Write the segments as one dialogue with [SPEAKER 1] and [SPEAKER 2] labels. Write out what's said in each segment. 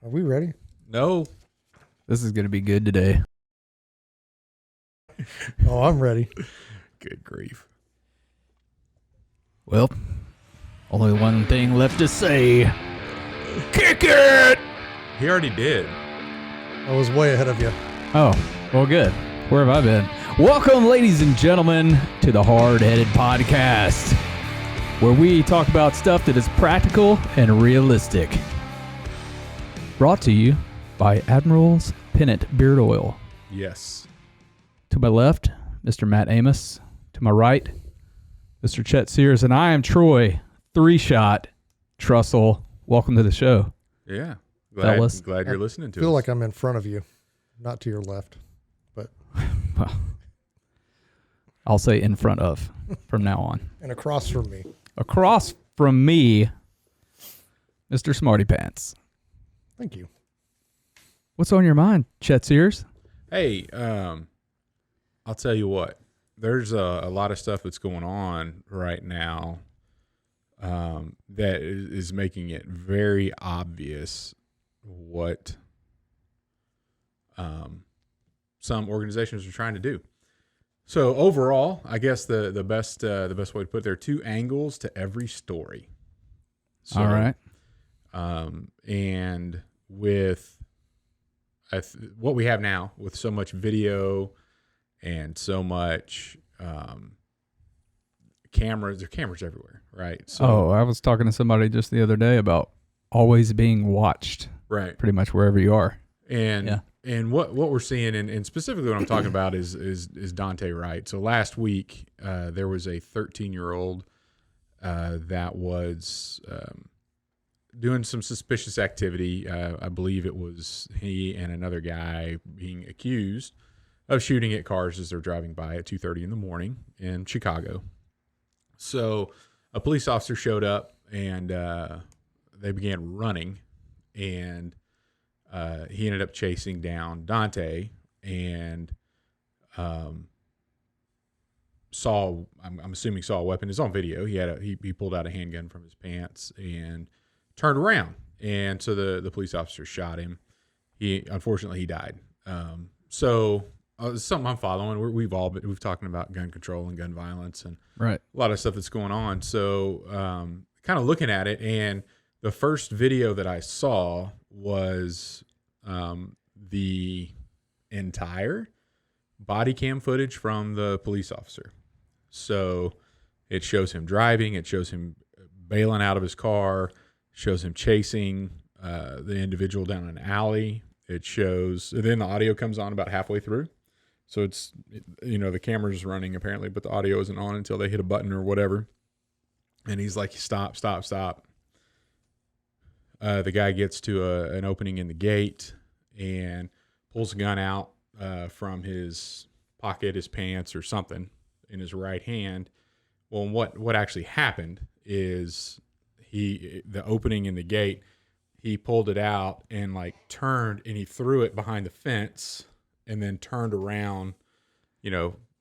[SPEAKER 1] Are we ready?
[SPEAKER 2] No.
[SPEAKER 3] This is going to be good today.
[SPEAKER 1] Oh, I'm ready.
[SPEAKER 2] Good grief.
[SPEAKER 3] Well, only one thing left to say. Kick it!
[SPEAKER 2] He already did.
[SPEAKER 1] I was way ahead of you.
[SPEAKER 3] Oh, well, good. Where have I been? Welcome, ladies and gentlemen, to the Hardheaded podcast, where we talk about stuff that is practical and realistic. Brought to you by Admiral's Pennant Beard Oil.
[SPEAKER 2] Yes.
[SPEAKER 3] To my left, Mr. Matt Amos. To my right, Mr. Chet Sears. And I am Troy, three-shot Trussell. Welcome to the show.
[SPEAKER 2] Yeah.
[SPEAKER 3] Fellas.
[SPEAKER 2] Glad you're listening to
[SPEAKER 1] I feel
[SPEAKER 2] us.
[SPEAKER 1] like I'm in front of you, not to your left.
[SPEAKER 3] Well, I'll say in front of from now on.
[SPEAKER 1] And across from me.
[SPEAKER 3] Across from me, Mr. Smarty Pants.
[SPEAKER 1] Thank you.
[SPEAKER 3] What's on your mind, Chet Sears?
[SPEAKER 2] Hey, I'll tell you what. There's a lot of stuff that's going on right now that is making it very obvious what some organizations are trying to do. So overall, I guess the best way to put it, there are two angles to every story. So,
[SPEAKER 3] All right.
[SPEAKER 2] And with what we have now, with so much video and so much cameras, there are cameras everywhere, right? So,
[SPEAKER 3] I was talking to somebody just the other day about always being watched,
[SPEAKER 2] right.
[SPEAKER 3] pretty much wherever you are.
[SPEAKER 2] And what we're seeing, and specifically what I'm talking about is Dante Wright. So last week, there was a 13-year-old that was doing some suspicious activity. I believe it was he and another guy being accused of shooting at cars as they're driving by at 2:30 in the morning in Chicago. So a police officer showed up, and they began running, and he ended up chasing down Dante and saw a weapon. It's on video. He pulled out a handgun from his pants and turned around. And so the police officer shot him. Unfortunately he died. So it's something I'm following. We've talking about gun control and gun violence and
[SPEAKER 3] Right.
[SPEAKER 2] a lot of stuff that's going on. So kind of looking at it, and the first video that I saw was the entire body cam footage from the police officer. So it shows him driving, it shows him bailing out of his car, shows him chasing the individual down an alley. It shows, and then the audio comes on about halfway through. So the camera's running apparently, but the audio isn't on until they hit a button or whatever. And he's like, stop. The guy gets to an opening in the gate and pulls a gun out from his pocket, his pants or something in his right hand. Well, what actually happened is the opening in the gate, he pulled it out and turned and he threw it behind the fence and then turned around,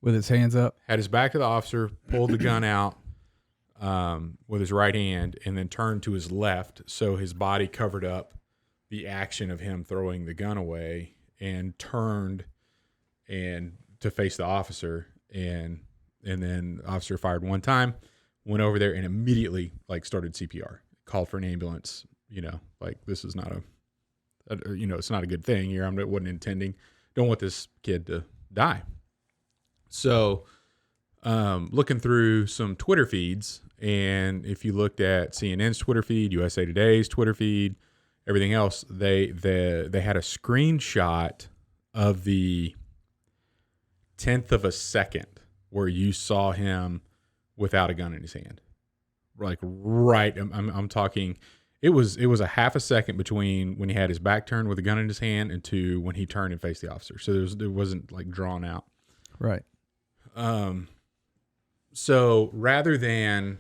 [SPEAKER 3] With his hands up.
[SPEAKER 2] had his back to the officer, pulled the gun out with his right hand, and then turned to his left, so his body covered up the action of him throwing the gun away, and turned and to face the officer, and then the officer fired one time, went over there, and immediately started CPR, called for an ambulance. This is not it's not a good thing here. I wasn't intending. Don't want this kid to die. So, looking through some Twitter feeds, and if you looked at CNN's Twitter feed, USA Today's Twitter feed, everything else, they had a screenshot of the 10th of a second where you saw him without a gun in his hand. Right. I'm talking. It was a half a second between when he had his back turned with a gun in his hand and to when he turned and faced the officer. So it wasn't drawn out.
[SPEAKER 3] Right.
[SPEAKER 2] So rather than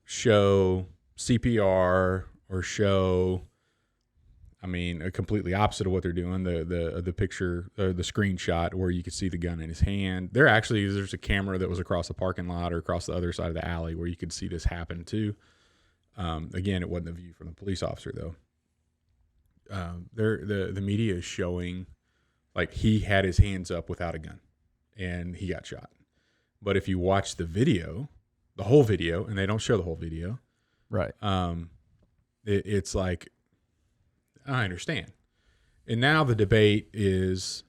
[SPEAKER 2] show CPR or show, a completely opposite of what they're doing, the picture, the screenshot where you could see the gun in his hand, there's a camera that was across the parking lot or across the other side of the alley where you could see this happen too. Again, it wasn't a view from the police officer though. the media is showing like he had his hands up without a gun and he got shot. But if you watch the video, the whole video, and they don't show the whole video,
[SPEAKER 3] Right.
[SPEAKER 2] It's like, I understand. And now the debate is,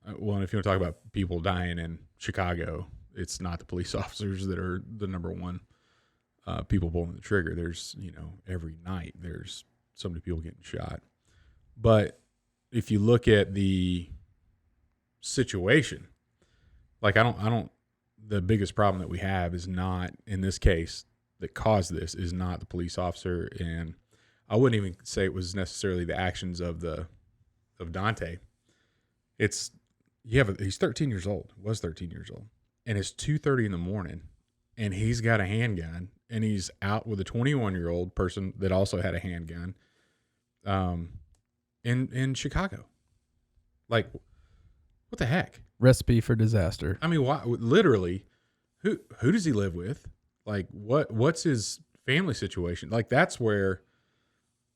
[SPEAKER 2] well, if you want to talk about people dying in Chicago, it's not the police officers that are the number one people pulling the trigger. There's, every night there's so many people getting shot. But if you look at the situation, like the biggest problem that we have is not, in this case, that caused this is not the police officer. And I wouldn't even say it was necessarily the actions of Dante. He's 13 years old, was 13 years old. And it's 2:30 in the morning and he's got a handgun and he's out with a 21-year-old person that also had a handgun in Chicago. Like, what the heck?
[SPEAKER 3] Recipe for disaster.
[SPEAKER 2] I mean, why, literally, who does he live with? Like, what's his family situation? Like, that's where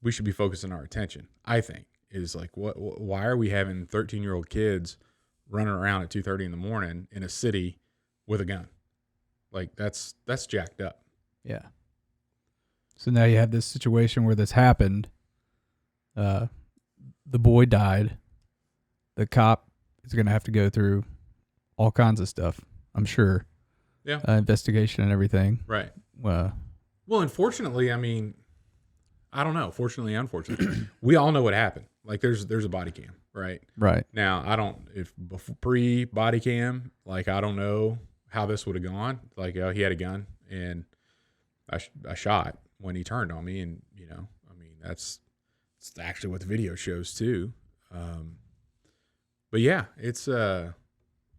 [SPEAKER 2] we should be focusing our attention, I think, is like, why are we having 13-year-old kids running around at 2:30 in the morning in a city with a gun? Like, that's jacked up.
[SPEAKER 3] Yeah. So now you have this situation where this happened. The boy died. The cop is going to have to go through all kinds of stuff, I'm sure.
[SPEAKER 2] Yeah.
[SPEAKER 3] Investigation and everything.
[SPEAKER 2] Right.
[SPEAKER 3] Well,
[SPEAKER 2] unfortunately, I mean, I don't know. Fortunately, unfortunately, we all know what happened. Like, there's a body cam, right?
[SPEAKER 3] Right.
[SPEAKER 2] Now, pre body cam, like, I don't know how this would have gone. Like, he had a gun and I shot when he turned on me, and I mean, it's actually what the video shows too. But yeah, it's I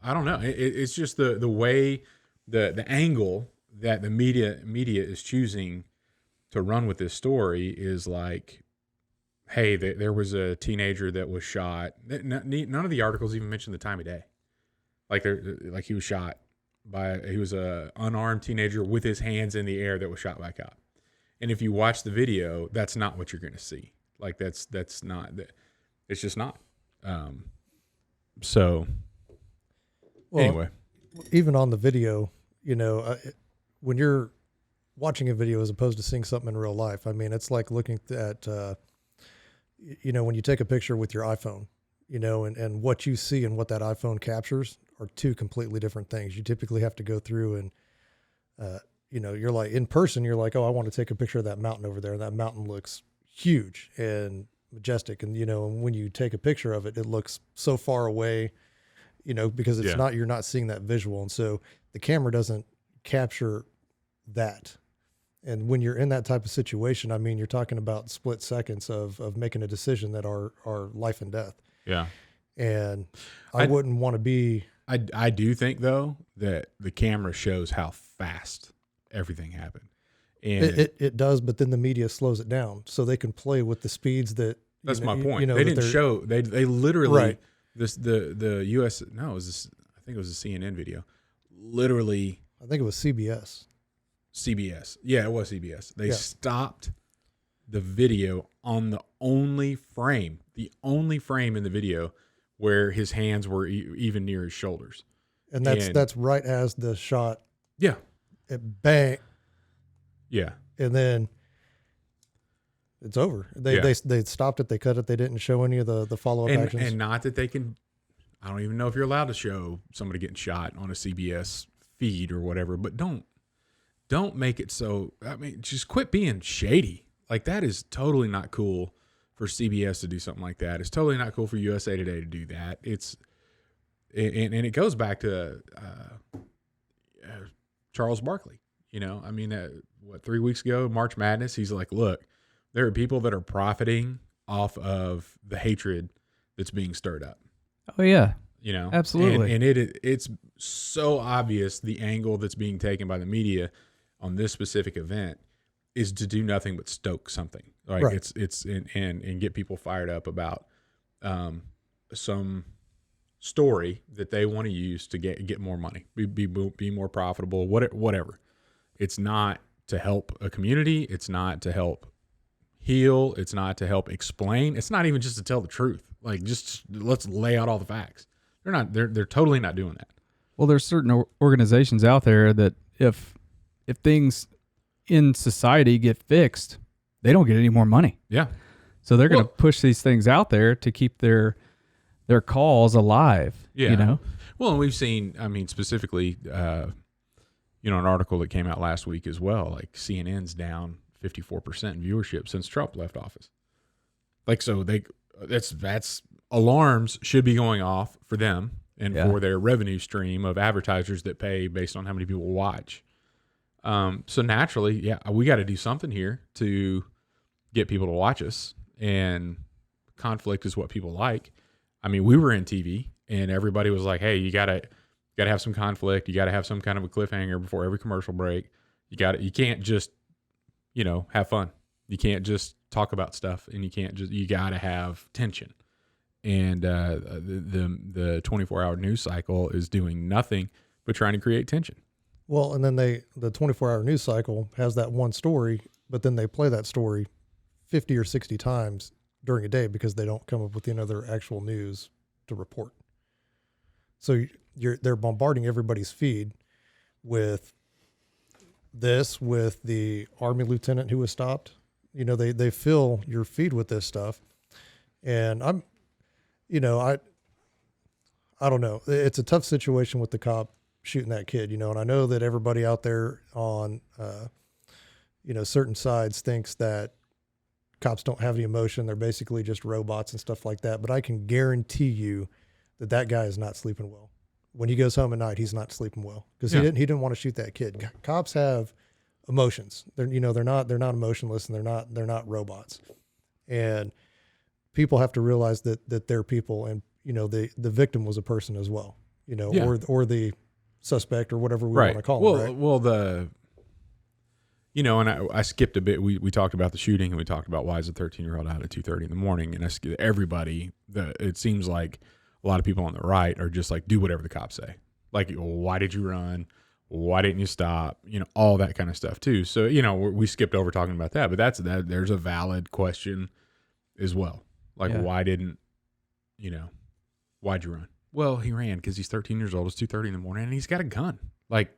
[SPEAKER 2] don't know. It's just the way the angle that the media is choosing to run with this story is like, hey, there was a teenager that was shot. None of the articles even mention the time of day. Like he was shot he was a unarmed teenager with his hands in the air that was shot by a cop. And if you watch the video, that's not what you're going to see. Like, that's not, it's just not. So anyway,
[SPEAKER 1] even on the video, when you're watching a video as opposed to seeing something in real life, I mean, it's like looking at, when you take a picture with your iPhone, and what you see and what that iPhone captures are two completely different things. You typically have to go through and, you're like, in person, you're like, oh, I want to take a picture of that mountain over there. And that mountain looks huge and majestic. And, and when you take a picture of it, it looks so far away, because it's you're not seeing that visual. And so the camera doesn't capture that. And when you're in that type of situation, I mean, you're talking about split seconds of making a decision that are life and death.
[SPEAKER 2] Yeah.
[SPEAKER 1] And I wouldn't want to be.
[SPEAKER 2] I do think, though, that the camera shows how fast everything happened. And
[SPEAKER 1] it does, but then the media slows it down so they can play with the speeds that.
[SPEAKER 2] That's my point. They didn't show. They literally
[SPEAKER 1] right.
[SPEAKER 2] the U.S. No, it was this, I think it was a CNN video. Literally,
[SPEAKER 1] I think it was CBS.
[SPEAKER 2] Yeah, it was CBS. They stopped the video on the only frame in the video where his hands were even near his shoulders.
[SPEAKER 1] And that's right as the shot.
[SPEAKER 2] Yeah.
[SPEAKER 1] It bang.
[SPEAKER 2] Yeah.
[SPEAKER 1] And then it's over. They stopped it. They cut it. They didn't show any of the follow-up actions.
[SPEAKER 2] And not that they can, I don't even know if you're allowed to show somebody getting shot on a CBS feed or whatever, but don't make it so, I mean, just quit being shady. Like, that is totally not cool for CBS to do something like that. It's totally not cool for USA Today to do that. And it goes back to Charles Barkley. I mean, 3 weeks ago, March Madness, he's like, look, there are people that are profiting off of the hatred that's being stirred up.
[SPEAKER 3] Oh yeah.
[SPEAKER 2] Absolutely. And it's so obvious the angle that's being taken by the media on this specific event is to do nothing but stoke something. Like, right. It's and get people fired up about some story that they want to use to get more money, be more profitable, whatever. It's not to help a community. It's not to help heal. It's not to help explain. It's not even just to tell the truth. Like, just let's lay out all the facts. They're totally not doing that.
[SPEAKER 3] Well, there's certain organizations out there that if things in society get fixed, they don't get any more money.
[SPEAKER 2] Yeah.
[SPEAKER 3] So they're going to push these things out there to keep their cause alive.
[SPEAKER 2] Yeah.
[SPEAKER 3] You know?
[SPEAKER 2] Well, and we've seen, I mean, specifically, an article that came out last week as well, like CNN's down 54% in viewership since Trump left office. Like, so that's alarms should be going off for them and for their revenue stream of advertisers that pay based on how many people watch. So naturally, we got to do something here to get people to watch us, and conflict is what people like. I mean, we were in TV and everybody was like, hey, you gotta have some conflict. You gotta have some kind of a cliffhanger before every commercial break. You can't just, have fun. You can't just talk about stuff, and you gotta have tension. And the 24-hour news cycle is doing nothing but trying to create tension.
[SPEAKER 1] Well, and then the 24-hour news cycle has that one story, but then they play that story 50 or 60 times during a day because they don't come up with any other actual news to report. So they're bombarding everybody's feed with the Army lieutenant who was stopped. They fill your feed with this stuff. And I don't know. It's a tough situation with the cop shooting that kid, and I know that everybody out there on, certain sides thinks that cops don't have any emotion. They're basically just robots and stuff like that. But I can guarantee you that guy is not sleeping well. When he goes home at night, he's not sleeping well because he didn't want to shoot that kid. Cops have emotions. They're not emotionless, and they're not robots. And people have to realize that they're people, and the victim was a person as well. Or the suspect or whatever we want to call him. Right?
[SPEAKER 2] Well, and I skipped a bit. We talked about the shooting, and we talked about why is a 13-year-old out at 2:30 in the morning, and it seems like a lot of people on the right are just like, do whatever the cops say. Like, why did you run? Why didn't you stop? All that kind of stuff too. So, we skipped over talking about that, but there's a valid question as well. Like, why'd you run? Well, he ran because he's 13 years old. It's 2:30 in the morning, and he's got a gun. Like,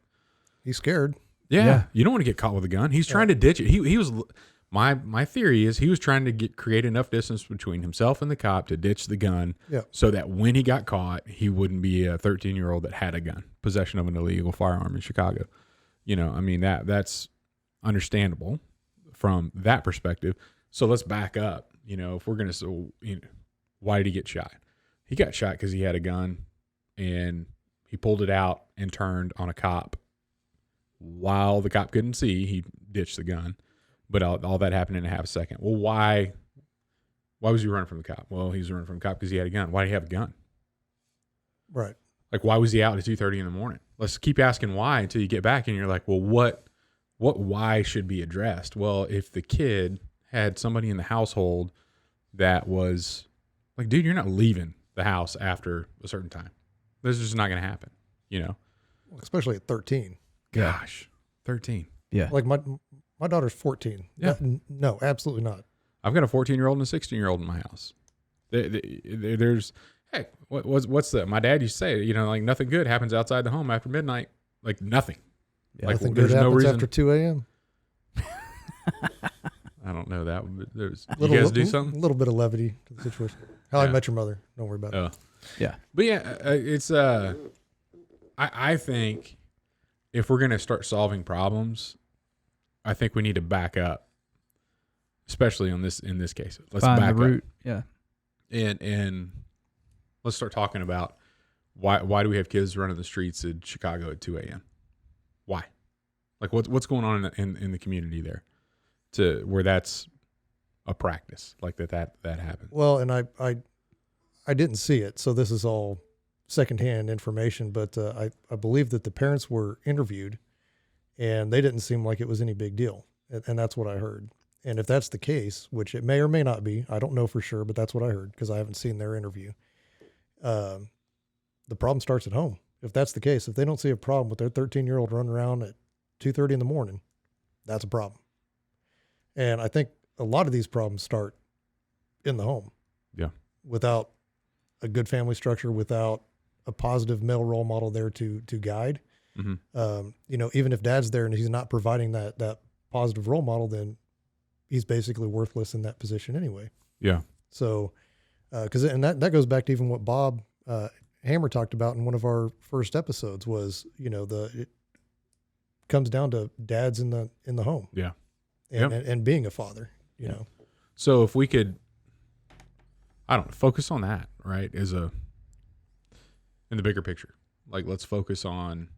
[SPEAKER 1] he's scared.
[SPEAKER 2] Yeah. You don't want to get caught with a gun. He's trying to ditch it. He was. My theory is he was trying to create enough distance between himself and the cop to ditch the gun, so that when he got caught, he wouldn't be a 13-year-old that had a gun, possession of an illegal firearm in Chicago. I mean that's understandable from that perspective. So let's back up. If we're gonna, why did he get shot? He got shot because he had a gun, and he pulled it out and turned on a cop. While the cop couldn't see, he ditched the gun. But all that happened in a half a second. Well, why was he running from the cop? Well, he was running from the cop because he had a gun. Why did he have a gun?
[SPEAKER 1] Right.
[SPEAKER 2] Like, why was he out at 2:30 in the morning? Let's keep asking why until you get back and you're like, well, what why should be addressed? Well, if the kid had somebody in the household that was like, dude, you're not leaving the house after a certain time. This is just not going to happen,
[SPEAKER 1] Especially at 13.
[SPEAKER 2] Gosh, 13.
[SPEAKER 3] Yeah.
[SPEAKER 1] Like my daughter's 14.
[SPEAKER 2] Yeah.
[SPEAKER 1] No, absolutely not.
[SPEAKER 2] I've got a 14-year-old and a 16-year-old in my house. There's, hey, what's that? My dad used to say, like nothing good happens outside the home after midnight. Like nothing.
[SPEAKER 1] Yeah, like, nothing good happens after 2 a.m.
[SPEAKER 2] I don't know that, but you guys do something?
[SPEAKER 1] A little bit of levity to the situation. How I Met Your Mother. Don't worry about it.
[SPEAKER 3] Yeah.
[SPEAKER 2] But it's, I think if we're going to start solving problems, I think we need to back up, especially in this case. Let's
[SPEAKER 3] find
[SPEAKER 2] back
[SPEAKER 3] the root.
[SPEAKER 2] up. Yeah. And let's start talking about why do we have kids running the streets in Chicago at 2 a.m.? Why? Like what's going on in the community there to where that's a practice like that happens?
[SPEAKER 1] Well, and I didn't see it, so this is all secondhand information, but I believe that the parents were interviewed and they didn't seem like it was any big deal. And that's what I heard. And if that's the case, which it may or may not be, I don't know for sure, but that's what I heard because I haven't seen their interview. The problem starts at home. If that's the case, if they don't see a problem with their 13-year-old running around at 2:30 in the morning, that's a problem. And I think a lot of these problems start in the home.
[SPEAKER 2] Yeah.
[SPEAKER 1] Without a good family structure, without a positive male role model there to guide, even if dad's there and he's not providing that positive role model, then he's basically worthless in that position anyway.
[SPEAKER 2] Yeah.
[SPEAKER 1] So, and that goes back to even what Bob Hammer talked about in one of our first episodes was, it comes down to dads in the home.
[SPEAKER 2] Yeah.
[SPEAKER 1] And being a father, you know.
[SPEAKER 2] So if we could, focus on that, right? In the bigger picture, like let's focus on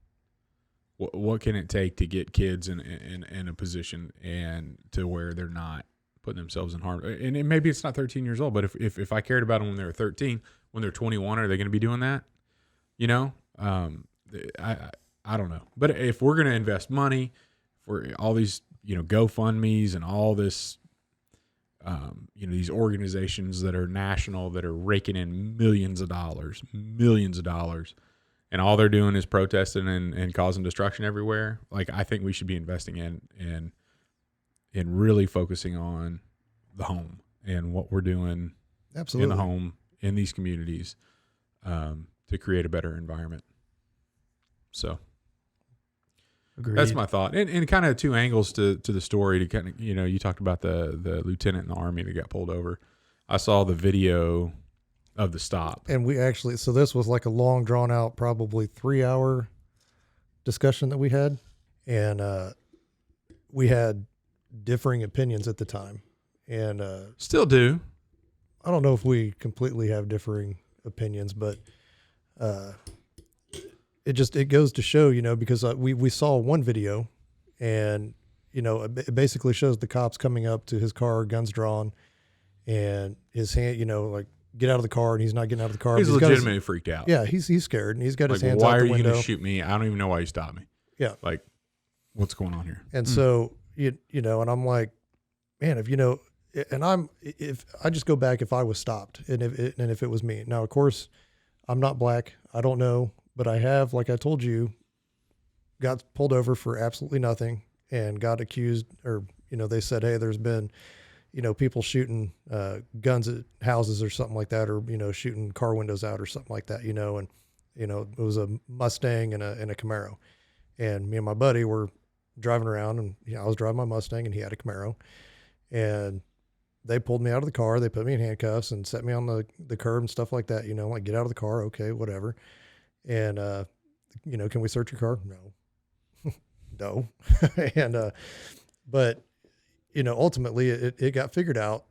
[SPEAKER 2] what can it take to get kids in a position and to where they're not putting themselves in harm. And maybe it's not 13 years old, but if I cared about them when they were 13, when they're 21, are they going to be doing that? I don't know. But if we're going to invest money for all these, GoFundMes and all this, these organizations that are national, that are raking in millions of dollars, and all they're doing is protesting and causing destruction everywhere. Like, I think we should be investing in really focusing on the home and what we're doing in the home, in these communities, to create a better environment. So
[SPEAKER 3] Agreed.
[SPEAKER 2] That's my thought. And kind of two angles to the story to kind of, you talked about the lieutenant in the Army that got pulled over. I saw the video of the stop.
[SPEAKER 1] And so this was like a long drawn out, probably 3-hour discussion that we had. And we had differing opinions at the time. And
[SPEAKER 2] still do.
[SPEAKER 1] I don't know if we completely have differing opinions, but it goes to show, because we saw one video and, it basically shows the cops coming up to his car, guns drawn, and his hand, like, get out of the car, and he's not getting out of the car.
[SPEAKER 2] He's legitimately freaked out.
[SPEAKER 1] Yeah, he's scared, and he's got his hands
[SPEAKER 2] why
[SPEAKER 1] out the
[SPEAKER 2] are you
[SPEAKER 1] window.
[SPEAKER 2] going to shoot me? I don't even know why you stopped me.
[SPEAKER 1] Yeah.
[SPEAKER 2] Like, what's going on here?
[SPEAKER 1] And so, and I'm like, man, if I just go back if I was stopped and if it was me. Now, of course, I'm not black. I don't know, but I have, like I told you, got pulled over for absolutely nothing and got accused, or, they said, hey, there's been, people shooting guns at houses or something like that, or, shooting car windows out or something like that, and, it was a Mustang and a Camaro. And me and my buddy were driving around, and I was driving my Mustang and he had a Camaro, and they pulled me out of the car. They put me in handcuffs and set me on the curb and stuff like that, like, get out of the car. Okay, whatever. And, can we search your car? No. No. And, but, ultimately it got figured out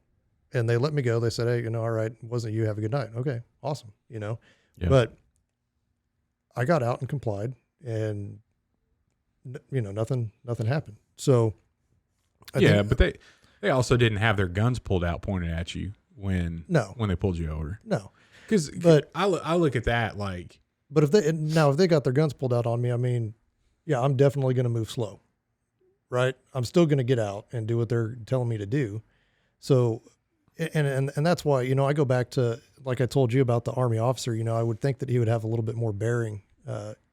[SPEAKER 1] and they let me go. They said, hey, all right, it wasn't you. Have a good night. Okay, awesome.
[SPEAKER 2] Yeah.
[SPEAKER 1] But I got out and complied, and, nothing happened. So,
[SPEAKER 2] but they also didn't have their guns pulled out pointed at you when they pulled you over.
[SPEAKER 1] No.
[SPEAKER 2] But I look at that like,
[SPEAKER 1] but if they got their guns pulled out on me, I mean, yeah, I'm definitely going to move slow, right? I'm still going to get out and do what they're telling me to do. So, and that's why, I go back to, like I told you about the Army officer, I would think that he would have a little bit more bearing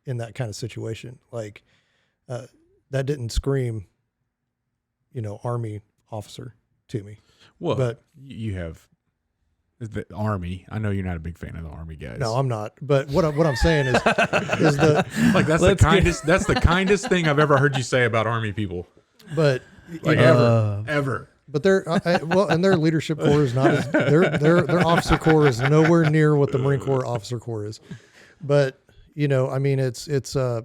[SPEAKER 1] in that kind of situation. Like, that didn't scream, Army officer to me.
[SPEAKER 2] Well,
[SPEAKER 1] but
[SPEAKER 2] you have the Army. I know you're not a big fan of the Army guys.
[SPEAKER 1] No, I'm not. But what I'm saying is
[SPEAKER 2] like that's the kindest thing I've ever heard you say about Army people.
[SPEAKER 1] But
[SPEAKER 2] like ever.
[SPEAKER 1] But and their leadership corps is not as, their officer corps is nowhere near what the Marine Corps officer corps is. But I mean, it's I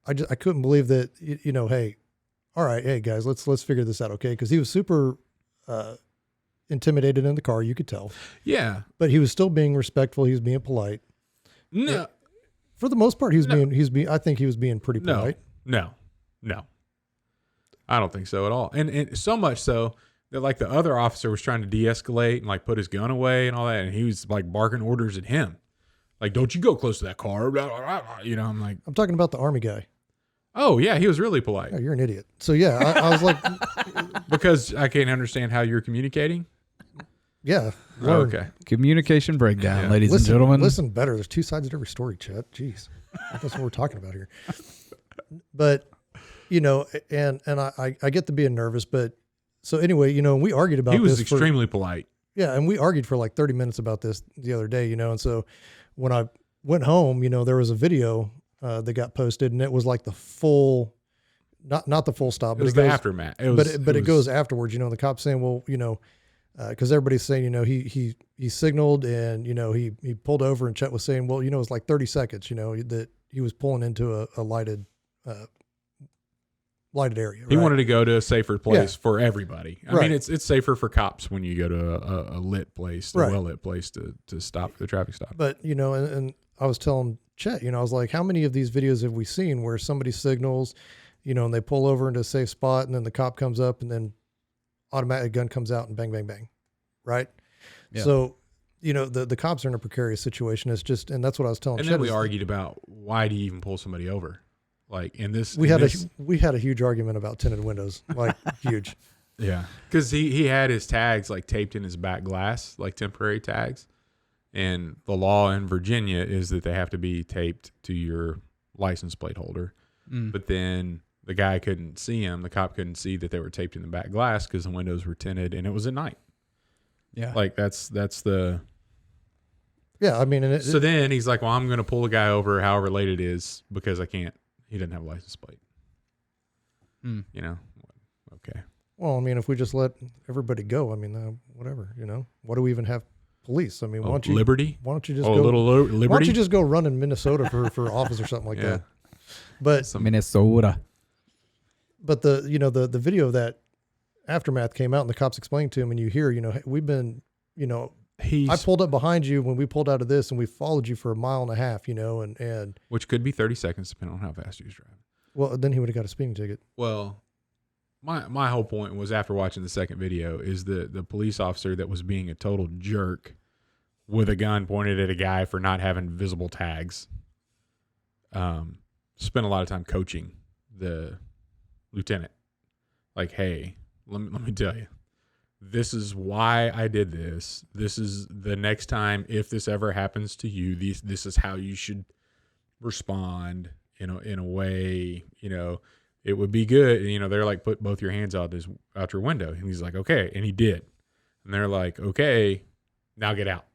[SPEAKER 1] couldn't believe that hey, all right, hey guys, let's figure this out, okay? Because he was super intimidated in the car, you could tell.
[SPEAKER 2] Yeah,
[SPEAKER 1] but he was still being respectful. He was being polite.
[SPEAKER 2] No,
[SPEAKER 1] for the most part, I think he was being pretty polite.
[SPEAKER 2] No, I don't think so at all. And so much so that like the other officer was trying to de-escalate and like put his gun away and all that, and he was like barking orders at him, like, "Don't you go close to that car?" I'm like,
[SPEAKER 1] I'm talking about the Army guy.
[SPEAKER 2] Oh yeah, he was really polite.
[SPEAKER 1] Oh, you're an idiot. So yeah, I was like,
[SPEAKER 2] because I can't understand how you're communicating.
[SPEAKER 1] Yeah.
[SPEAKER 2] Okay.
[SPEAKER 3] Communication breakdown, ladies and gentlemen.
[SPEAKER 1] Listen better. There's two sides to every story, Chet. Jeez, that's what we're talking about here. But and I get to being nervous, but So anyway, you know, we argued about
[SPEAKER 2] He was
[SPEAKER 1] this
[SPEAKER 2] extremely polite.
[SPEAKER 1] Yeah, and we argued for like 30 minutes about this the other day, you know, and so when I went home, you know, there was a video that got posted, and it was like the full, not the full stop,
[SPEAKER 2] It
[SPEAKER 1] but
[SPEAKER 2] was
[SPEAKER 1] it goes,
[SPEAKER 2] the aftermath.
[SPEAKER 1] it goes afterwards, you know, the cop's saying, well, you know, because everybody's saying, you know, he signaled and, you know, he pulled over, and Chet was saying, well, you know, it's like 30 seconds, you know, that he was pulling into a lighted area. Right?
[SPEAKER 2] He wanted to go to a safer place for everybody. I mean, it's safer for cops when you go to a lit place, a well-lit place to stop the traffic stop.
[SPEAKER 1] But, you know, and I was telling Chet, you know, I was like, how many of these videos have we seen where somebody signals, you know, and they pull over into a safe spot, and then the cop comes up, and then automatic gun comes out and bang, bang, bang. Right. Yeah. So, you know, the cops are in a precarious situation. It's just, and that's what I was telling Chet.
[SPEAKER 2] And then we argued about why do you even pull somebody over? Like in this,
[SPEAKER 1] we had a huge argument about tinted windows, like huge.
[SPEAKER 2] Yeah, because he had his tags like taped in his back glass, like temporary tags, and the law in Virginia is that they have to be taped to your license plate holder. But then the guy couldn't see him. The cop couldn't see that they were taped in the back glass because the windows were tinted, and it was at night. Yeah, like that's the.
[SPEAKER 1] Yeah, I mean,
[SPEAKER 2] so then he's like, "Well, I'm going to pull the guy over, however late it is, because I can't." He didn't have a license plate. You know, okay.
[SPEAKER 1] Well, I mean, if we just let everybody go, I mean, whatever, you know, what do we even have police? I mean, why don't you
[SPEAKER 2] Liberty?
[SPEAKER 1] Why don't you just
[SPEAKER 2] go? A little Liberty?
[SPEAKER 1] Why don't you just go run in Minnesota for office or something like that? But
[SPEAKER 3] Minnesota.
[SPEAKER 1] But the video of that aftermath came out, and the cops explained to him, and you hear, you know, hey, we've been, you know. I pulled up behind you when we pulled out of this, and we followed you for a mile and a half, you know, and
[SPEAKER 2] which could be 30 seconds depending on how fast you was driving.
[SPEAKER 1] Well, then he would have got a speeding ticket.
[SPEAKER 2] Well, my whole point was after watching the second video is the police officer that was being a total jerk with a gun pointed at a guy for not having visible tags. Spent a lot of time coaching the lieutenant. Like, hey, let me tell you. This is why I did this. This is the next time, if this ever happens to you, this is how you should respond, you know, in a way, you know, it would be good. And, you know, they're like, put both your hands out your window. And he's like, okay. And he did. And they're like, okay, now get out.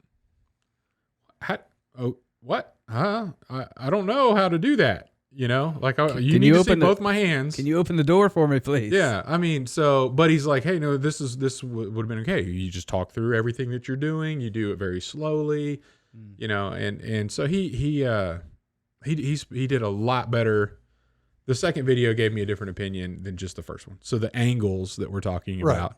[SPEAKER 2] What? Huh? I don't know how to do that. You know, like you need to see both my hands.
[SPEAKER 3] Can you open the door for me, please?
[SPEAKER 2] Yeah, I mean, but he's like, hey, no, this would have been okay. You just talk through everything that you're doing. You do it very slowly, you know, and so he did a lot better. The second video gave me a different opinion than just the first one. So the angles that we're talking about,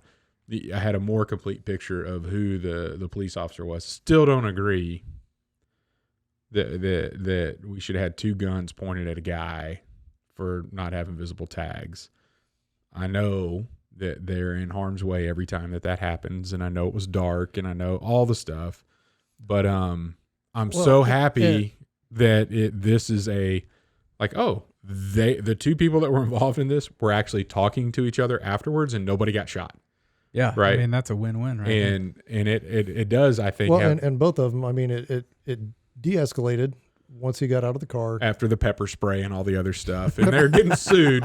[SPEAKER 2] I had a more complete picture of who the police officer was. Still don't agree that we should have had two guns pointed at a guy for not having visible tags. I know that they're in harm's way every time that happens, and I know it was dark, and I know all the stuff, but I'm so happy that this is the two people that were involved in this were actually talking to each other afterwards, and nobody got shot.
[SPEAKER 3] Yeah,
[SPEAKER 2] right.
[SPEAKER 3] I mean, that's a win-win, right?
[SPEAKER 2] And it does, I think.
[SPEAKER 1] Well, and both of them. I mean, it de-escalated once he got out of the car
[SPEAKER 2] after the pepper spray and all the other stuff, and they're getting sued.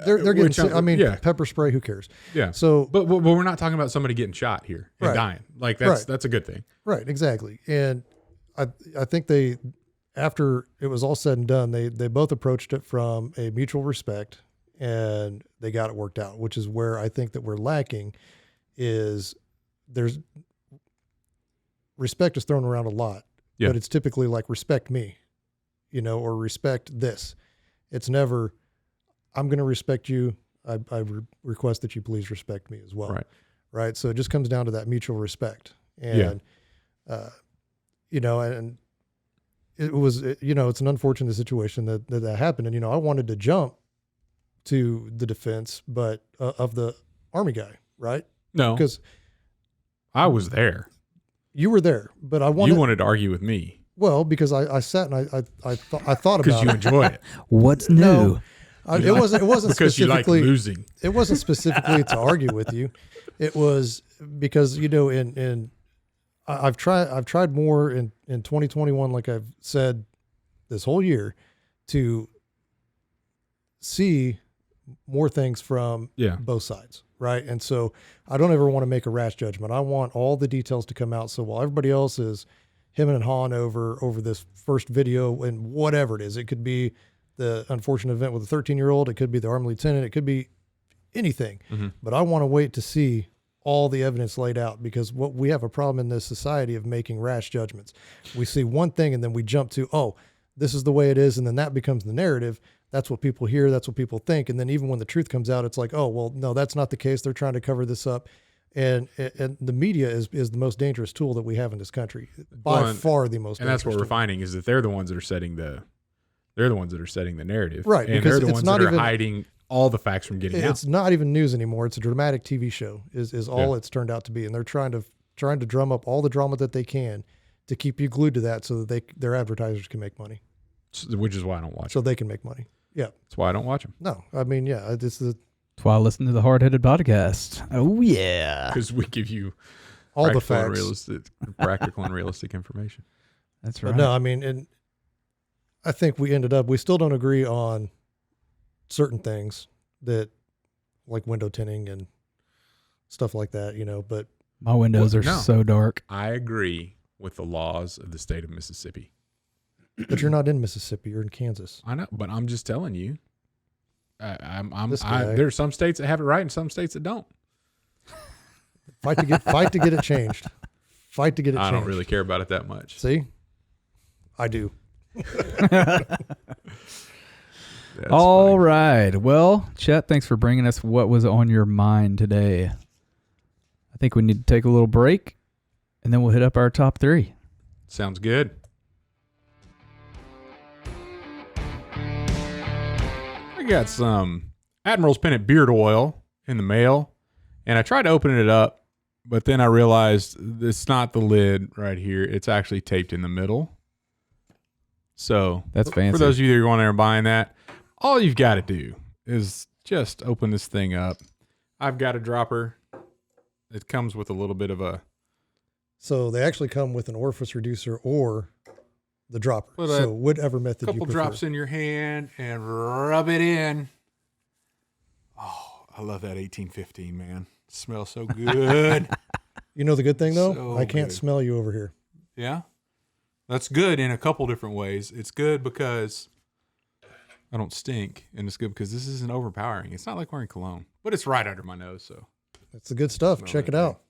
[SPEAKER 1] They're getting sued. I mean, pepper spray. Who cares?
[SPEAKER 2] Yeah.
[SPEAKER 1] So,
[SPEAKER 2] but we're not talking about somebody getting shot here and dying. Like that's a good thing.
[SPEAKER 1] Right. Exactly. And I think after it was all said and done, they both approached it from a mutual respect, and they got it worked out. Which is where I think that we're lacking. Is there's respect is thrown around a lot. Yeah. But it's typically like, respect me, you know, or respect this. It's never, I'm going to respect you. I request that you please respect me as well. Right. Right. So it just comes down to that mutual respect. And, you know, and it was, you know, it's an unfortunate situation that happened. And, you know, I wanted to jump to the defense, but of the Army guy, right?
[SPEAKER 2] No.
[SPEAKER 1] Because
[SPEAKER 2] I was there.
[SPEAKER 1] You were there, but
[SPEAKER 2] you wanted to argue with me.
[SPEAKER 1] Well, because I sat and I thought about it.
[SPEAKER 2] Because you enjoy it.
[SPEAKER 3] What's new?
[SPEAKER 1] No, it wasn't
[SPEAKER 2] because
[SPEAKER 1] specifically
[SPEAKER 2] you like losing.
[SPEAKER 1] It wasn't specifically to argue with you. It was because, you know, I've tried more in 2021, like I've said this whole year, to see more things from
[SPEAKER 2] Yeah.
[SPEAKER 1] both sides, right? And so I don't ever want to make a rash judgment. I want all the details to come out. So while everybody else is hemming and hawing over this first video and whatever it is, it could be the unfortunate event with a 13-year-old, it could be the Army lieutenant, it could be anything.
[SPEAKER 2] Mm-hmm.
[SPEAKER 1] But I want to wait to see all the evidence laid out, because what we have a problem in this society of making rash judgments. We see one thing and then we jump to, oh, this is the way it is. And then that becomes the narrative. That's what people hear. That's what people think. And then even when the truth comes out, it's like, oh, well, no, that's not the case. They're trying to cover this up. And the media is the most dangerous tool that we have in this country, by far the most.
[SPEAKER 2] And that's what we're
[SPEAKER 1] tool.
[SPEAKER 2] finding, is that they're the ones that are setting the narrative,
[SPEAKER 1] right?
[SPEAKER 2] And
[SPEAKER 1] Because
[SPEAKER 2] they're the
[SPEAKER 1] it's
[SPEAKER 2] ones
[SPEAKER 1] not
[SPEAKER 2] that are
[SPEAKER 1] even
[SPEAKER 2] hiding all the facts from getting out.
[SPEAKER 1] It's not even news anymore. It's a dramatic TV show is all it's turned out to be. And they're trying to drum up all the drama that they can to keep you glued to that, so that their advertisers can make money.
[SPEAKER 2] Which is why I don't watch
[SPEAKER 1] So
[SPEAKER 2] them.
[SPEAKER 1] they can make money. Yeah.
[SPEAKER 2] That's why I don't watch them.
[SPEAKER 1] No, I mean, yeah, it's
[SPEAKER 3] That's why I listen to the Hardheaded podcast. Oh, yeah.
[SPEAKER 2] Because we give you
[SPEAKER 1] all the
[SPEAKER 2] practical
[SPEAKER 1] facts.
[SPEAKER 2] practical and realistic information.
[SPEAKER 3] That's right.
[SPEAKER 1] But no, I mean, and I think we still don't agree on certain things that, like window tinting and stuff like that, but
[SPEAKER 3] My windows are
[SPEAKER 2] No.
[SPEAKER 3] so dark.
[SPEAKER 2] I agree with the laws of the state of Mississippi.
[SPEAKER 1] but you're not in Mississippi, you're in Kansas.
[SPEAKER 2] I know, but I'm just telling you.
[SPEAKER 1] This guy.
[SPEAKER 2] There are some states that have it right and some states that don't.
[SPEAKER 1] Fight to get it changed. Fight to get it changed.
[SPEAKER 2] I don't really care about it that much.
[SPEAKER 1] See? I do.
[SPEAKER 2] That's
[SPEAKER 3] All
[SPEAKER 2] funny.
[SPEAKER 3] right. Well, Chet, thanks for bringing us what was on your mind today. I think we need to take a little break, and then we'll hit up our top 3.
[SPEAKER 2] Sounds good. I got some Admiral's Pennant beard oil in the mail, and I tried opening it up, but then I realized it's not the lid right here. It's actually taped in the middle. So
[SPEAKER 3] That's fancy.
[SPEAKER 2] For those of you that are going there and buying that, all you've got to do is just open this thing up. I've got a dropper. It comes with a little bit of a...
[SPEAKER 1] So they actually come with an orifice reducer or the dropper.
[SPEAKER 2] Put
[SPEAKER 1] So whatever method you
[SPEAKER 2] couple
[SPEAKER 1] prefer.
[SPEAKER 2] drops in your hand and rub it in. Oh, I love that 1815, man. It smells so good.
[SPEAKER 1] You know the good thing though?
[SPEAKER 2] So
[SPEAKER 1] I can't
[SPEAKER 2] good.
[SPEAKER 1] smell you over here.
[SPEAKER 2] Yeah. That's good in a couple different ways. It's good because I don't stink, and it's good because this isn't overpowering. It's not like wearing cologne, but it's right under my nose, so.
[SPEAKER 1] It's the good stuff.
[SPEAKER 2] Smell
[SPEAKER 1] Check
[SPEAKER 2] that
[SPEAKER 1] it out.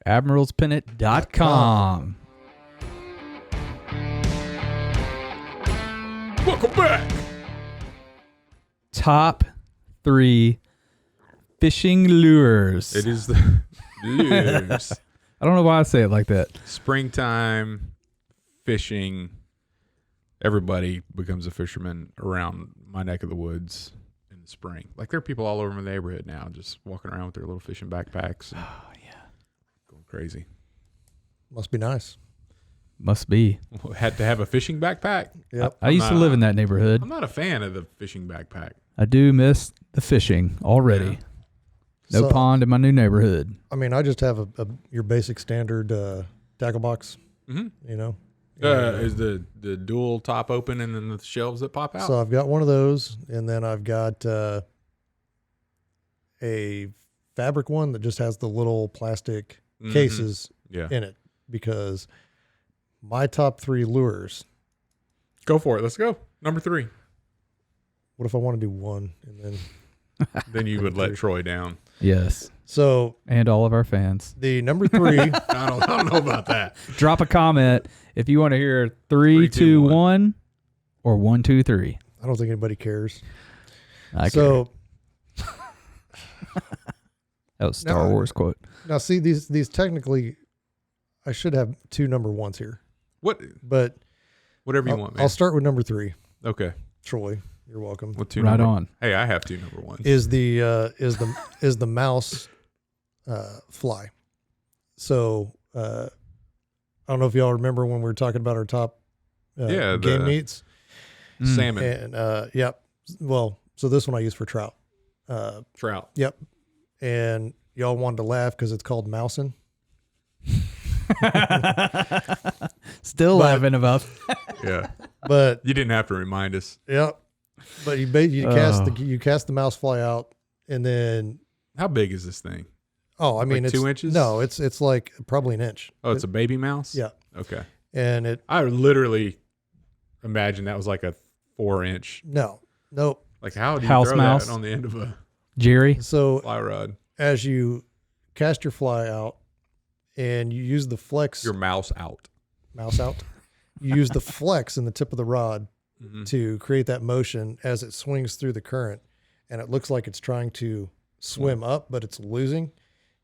[SPEAKER 3] AdmiralsPennant.com.
[SPEAKER 2] Welcome back.
[SPEAKER 3] Top 3 fishing lures.
[SPEAKER 2] It is the lures.
[SPEAKER 3] I don't know why I say it like that.
[SPEAKER 2] Springtime fishing. Everybody becomes a fisherman around my neck of the woods in the spring. Like, there are people all over my neighborhood now just walking around with their little fishing backpacks. And going crazy.
[SPEAKER 1] Must be nice.
[SPEAKER 3] Must be.
[SPEAKER 2] Had to have a fishing backpack.
[SPEAKER 1] Yep.
[SPEAKER 3] I used to live in that neighborhood.
[SPEAKER 2] I'm not a fan of the fishing backpack.
[SPEAKER 3] I do miss the fishing already. No
[SPEAKER 1] So,
[SPEAKER 3] pond in my new neighborhood.
[SPEAKER 1] I mean, I just have your basic standard tackle box,
[SPEAKER 2] Mm-hmm. Is the dual top open and then the shelves that pop out?
[SPEAKER 1] So I've got one of those, and then I've got a fabric one that just has the little plastic
[SPEAKER 2] Mhm.
[SPEAKER 1] cases
[SPEAKER 2] Yeah.
[SPEAKER 1] in it, because my top 3 lures.
[SPEAKER 2] Go for it. Let's go. Number 3.
[SPEAKER 1] What if I want to do one and then?
[SPEAKER 2] Then you would let Troy down.
[SPEAKER 3] Yes.
[SPEAKER 1] So
[SPEAKER 3] And all of our fans.
[SPEAKER 1] the number 3.
[SPEAKER 2] I don't know about that.
[SPEAKER 3] Drop a comment if you want to hear 3, 2, 1 or 1, 2, 3.
[SPEAKER 1] I don't think anybody cares.
[SPEAKER 3] I
[SPEAKER 1] So
[SPEAKER 3] care. That was Star
[SPEAKER 1] No.
[SPEAKER 3] Wars quote.
[SPEAKER 1] now, see, these technically, I should have 2 number 1s here, but
[SPEAKER 2] Whatever you want, man.
[SPEAKER 1] I'll start with number 3.
[SPEAKER 2] Okay.
[SPEAKER 1] Troy, you're welcome.
[SPEAKER 2] With 2
[SPEAKER 3] Right
[SPEAKER 2] number,
[SPEAKER 3] on.
[SPEAKER 2] Hey, I have 2 number 1s.
[SPEAKER 1] Is the mouse fly? So I don't know if y'all remember when we were talking about our top game meats.
[SPEAKER 2] Salmon.
[SPEAKER 1] And yep. Well, so this one I use for trout.
[SPEAKER 2] Trout.
[SPEAKER 1] Yep. And y'all wanted to laugh because it's called mousing.
[SPEAKER 3] Still
[SPEAKER 1] But-
[SPEAKER 3] laughing about.
[SPEAKER 2] Yeah.
[SPEAKER 1] But
[SPEAKER 2] You didn't have to remind us.
[SPEAKER 1] yep. But you cast the mouse fly out, and then
[SPEAKER 2] How big is this thing?
[SPEAKER 1] I mean,
[SPEAKER 2] like
[SPEAKER 1] it's
[SPEAKER 2] 2 inches?
[SPEAKER 1] No, it's like probably an inch.
[SPEAKER 2] Oh, it's a baby mouse?
[SPEAKER 1] Yeah.
[SPEAKER 2] Okay.
[SPEAKER 1] And
[SPEAKER 2] I literally imagine that was like a 4-inch.
[SPEAKER 1] Nope.
[SPEAKER 2] Like how do you
[SPEAKER 3] House
[SPEAKER 2] throw
[SPEAKER 3] mouse?
[SPEAKER 2] that on the end of a
[SPEAKER 3] Jerry.
[SPEAKER 1] So
[SPEAKER 2] fly rod?
[SPEAKER 1] as you cast your fly out and you use the flex
[SPEAKER 2] Your mouse out.
[SPEAKER 1] mouse out, you use the flex in the tip of the rod
[SPEAKER 2] Mhm.
[SPEAKER 1] to create that motion as it swings through the current, and it looks like it's trying to swim up, but it's losing.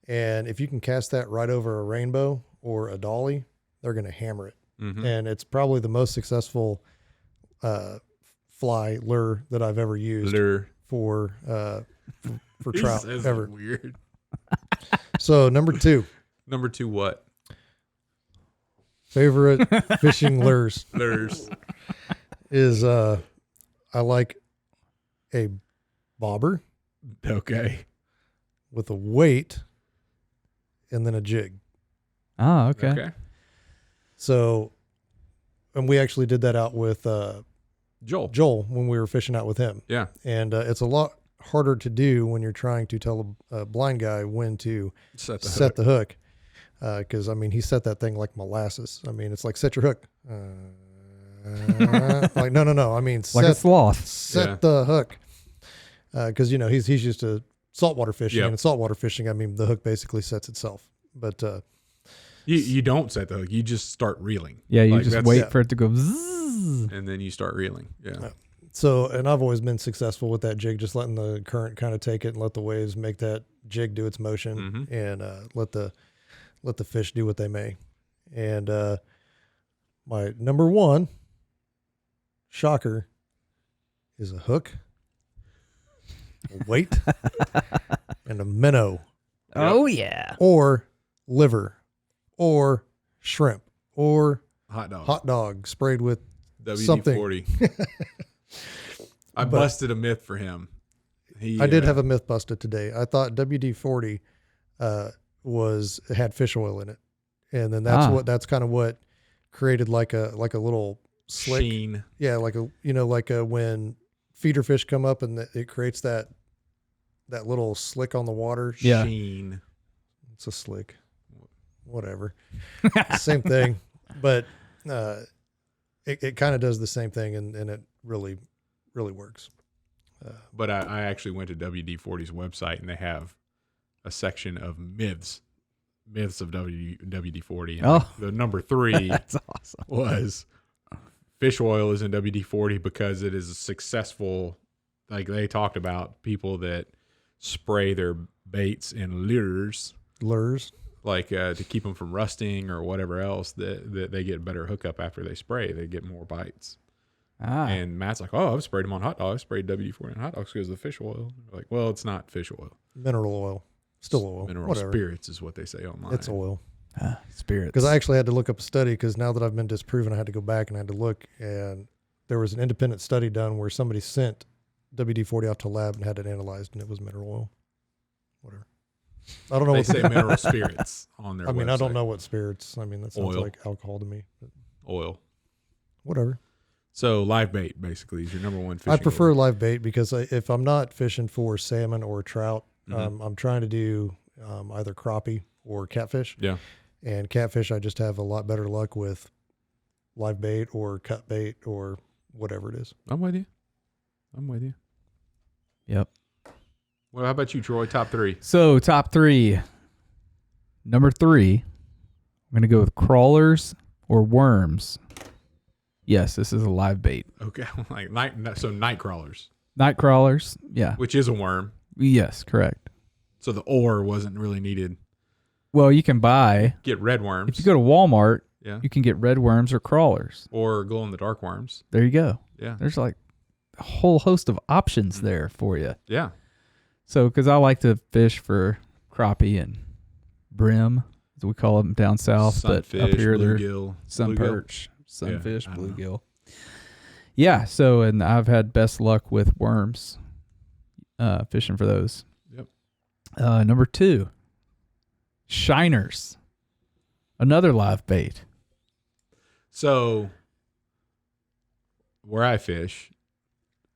[SPEAKER 1] And if you can cast that right over a rainbow or a dolly, they're going to hammer it.
[SPEAKER 2] Mhm.
[SPEAKER 1] And it's probably the most successful fly lure that I've ever used
[SPEAKER 2] Lure.
[SPEAKER 1] for
[SPEAKER 2] He
[SPEAKER 1] trout
[SPEAKER 2] says
[SPEAKER 1] ever.
[SPEAKER 2] it weird.
[SPEAKER 1] So number 2,
[SPEAKER 2] Number 2, what?
[SPEAKER 1] favorite fishing lures
[SPEAKER 2] Lures.
[SPEAKER 1] is I like a bobber
[SPEAKER 2] Okay.
[SPEAKER 1] with a weight and then a jig.
[SPEAKER 3] Oh, okay.
[SPEAKER 2] Okay.
[SPEAKER 1] So, and we actually did that out with
[SPEAKER 2] Joel.
[SPEAKER 1] when we were fishing out with him.
[SPEAKER 2] Yeah.
[SPEAKER 1] And it's a lot harder to do when you're trying to tell a blind guy when to
[SPEAKER 2] Set
[SPEAKER 1] the hook. Because, I mean, he set that thing like molasses. I mean, it's like, set your hook. Like, no. I mean,
[SPEAKER 3] Like a sloth.
[SPEAKER 1] set the hook. Because, he's used to saltwater fishing.
[SPEAKER 2] Yep.
[SPEAKER 1] And in saltwater fishing, I mean, the hook basically sets itself. But
[SPEAKER 2] You don't set the hook. You just start reeling.
[SPEAKER 3] Yeah, you
[SPEAKER 2] Like,
[SPEAKER 3] just
[SPEAKER 2] that's-
[SPEAKER 3] wait for it to go zzz.
[SPEAKER 2] And then you start reeling. Yeah.
[SPEAKER 1] so, and I've always been successful with that jig, just letting the current kind of take it and let the waves make that jig do its motion
[SPEAKER 2] Mhm.
[SPEAKER 1] and let the fish do what they may. And my number 1 shocker is a hook, a weight, and a minnow,
[SPEAKER 3] Oh, yeah.
[SPEAKER 1] or liver, or shrimp, or
[SPEAKER 2] Hot dog.
[SPEAKER 1] hot dog sprayed with
[SPEAKER 2] WD-40. I
[SPEAKER 1] But-
[SPEAKER 2] busted a myth for him.
[SPEAKER 1] I did have a myth busted today. I thought WD-40 had fish oil in it, and then that's kind of what created like a little slick.
[SPEAKER 2] sheen.
[SPEAKER 1] Yeah, like when feeder fish come up and it creates that little slick on the water.
[SPEAKER 3] Yeah.
[SPEAKER 2] Sheen.
[SPEAKER 1] It's a slick, whatever, same thing, but it kind of does the same thing, and it really works.
[SPEAKER 2] But I actually went to WD-40's website, and they have a section of myths of WD-40. And
[SPEAKER 3] Oh.
[SPEAKER 2] the number 3
[SPEAKER 3] That's awesome.
[SPEAKER 2] was fish oil is in WD-40 because it is a successful. Like they talked about people that spray their baits in lures,
[SPEAKER 1] Lures.
[SPEAKER 2] like to keep them from rusting or whatever else, that they get better hookup after they spray. They get more bites.
[SPEAKER 3] Ah.
[SPEAKER 2] And Matt's like, "Oh, I've sprayed them on hot dogs. I've sprayed WD-40 on hot dogs because of the fish oil." They're like, well, it's not fish oil.
[SPEAKER 1] Mineral oil. Still oil.
[SPEAKER 2] Mineral
[SPEAKER 1] whatever.
[SPEAKER 2] spirits is what they say online.
[SPEAKER 1] It's oil.
[SPEAKER 3] Spirits.
[SPEAKER 1] Because I actually had to look up a study, because now that I've been disproven, I had to go back and I had to look, and there was an independent study done where somebody sent WD-40 out to lab and had it analyzed, and it was mineral oil. Whatever. I don't know
[SPEAKER 2] They
[SPEAKER 1] what
[SPEAKER 2] say mineral spirits on their
[SPEAKER 1] I mean,
[SPEAKER 2] website.
[SPEAKER 1] I don't know what spirits. I mean, that sounds
[SPEAKER 2] Oil.
[SPEAKER 1] like alcohol to me. But
[SPEAKER 2] Oil.
[SPEAKER 1] whatever.
[SPEAKER 2] So live bait basically is your number 1 fishing
[SPEAKER 1] I prefer
[SPEAKER 2] lure.
[SPEAKER 1] live bait because if I'm not fishing for salmon or trout,
[SPEAKER 2] Mhm.
[SPEAKER 1] I'm trying to do either crappie or catfish.
[SPEAKER 2] Yeah.
[SPEAKER 1] And catfish, I just have a lot better luck with live bait or cut bait or whatever it is.
[SPEAKER 2] I'm with you.
[SPEAKER 3] Yep.
[SPEAKER 2] Well, how about you, Troy? Top 3.
[SPEAKER 3] So top 3. Number 3, I'm going to go with crawlers or worms. Yes, this is a live bait.
[SPEAKER 2] Okay. Like night crawlers,
[SPEAKER 3] Night crawlers. Yeah.
[SPEAKER 2] which is a worm.
[SPEAKER 3] Yes, correct.
[SPEAKER 2] So the ore wasn't really needed.
[SPEAKER 3] Well, you can buy,
[SPEAKER 2] Get red worms.
[SPEAKER 3] if you go to Walmart,
[SPEAKER 2] yeah.
[SPEAKER 3] you can get red worms or crawlers.
[SPEAKER 2] Or glow in the dark worms.
[SPEAKER 3] There you go.
[SPEAKER 2] Yeah.
[SPEAKER 3] There's like a whole host of options there for you.
[SPEAKER 2] Yeah.
[SPEAKER 3] So, because I like to fish for crappie and brim, as we call them down south, but
[SPEAKER 2] Sunfish,
[SPEAKER 3] up here they're
[SPEAKER 2] bluegill.
[SPEAKER 3] sun
[SPEAKER 2] Bluegill?
[SPEAKER 3] perch, sunfish,
[SPEAKER 2] I don't know.
[SPEAKER 3] bluegill. Yeah. So, and I've had best luck with worms, fishing for those.
[SPEAKER 2] Yep.
[SPEAKER 3] Number 2, shiners, another live bait.
[SPEAKER 2] So where I fish,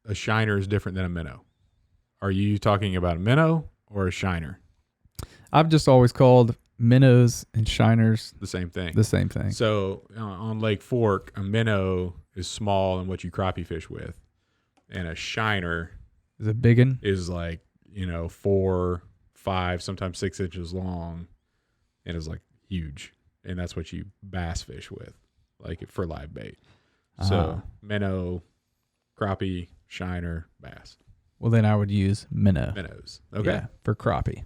[SPEAKER 2] a shiner is different than a minnow. Are you talking about a minnow or a shiner?
[SPEAKER 3] I've just always called minnows and shiners
[SPEAKER 2] The same thing.
[SPEAKER 3] the same thing.
[SPEAKER 2] So on Lake Fork, a minnow is small and what you crappie fish with, and a shiner
[SPEAKER 3] Is it biggin?
[SPEAKER 2] is like 4, 5, sometimes 6 inches long, and is like huge, and that's what you bass fish with, like for live bait. So minnow, crappie, shiner, bass.
[SPEAKER 3] Well, then I would use minnow.
[SPEAKER 2] Minnows. Okay.
[SPEAKER 3] Yeah, for crappie.